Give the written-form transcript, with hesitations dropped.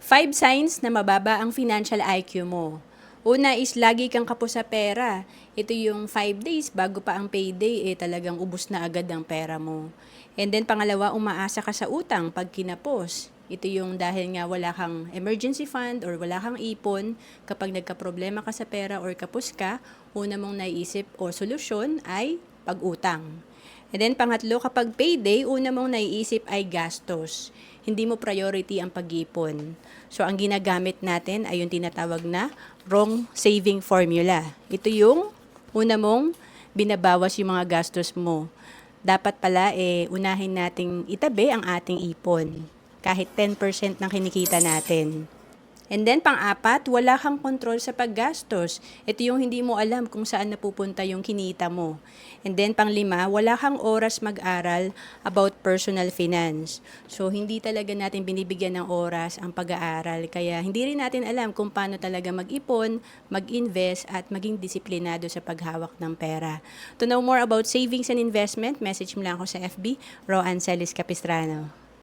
Five signs na mababa ang financial IQ mo. Una is lagi kang kapos sa pera. Ito yung 5 days bago pa ang payday, talagang ubos na agad ang pera mo. And then pangalawa, umaasa ka sa utang pag kinapos. Ito yung dahil nga wala kang emergency fund or wala kang ipon, kapag nagka-problema ka sa pera or kapos ka, una mong naiisip o solusyon ay pag-utang. And then pangatlo, kapag payday, una mong naiisip ay gastos. Hindi mo priority ang pag-ipon. So, ang ginagamit natin ay yung tinatawag na wrong saving formula. Ito yung una mong binabawas yung mga gastos mo. Dapat pala, unahin nating itabi ang ating ipon. Kahit 10% ng kinikita natin. And then, pang-apat, wala kang kontrol sa paggastos. Ito yung hindi mo alam kung saan napupunta yung kinita mo. And then, pang-lima, wala kang oras mag-aral about personal finance. So, hindi talaga natin binibigyan ng oras ang pag-aaral. Kaya, hindi rin natin alam kung paano talaga mag-ipon, mag-invest, at maging disiplinado sa paghawak ng pera. To know more about savings and investment, message mo lang ako sa FB, Roanne Celis Capistrano.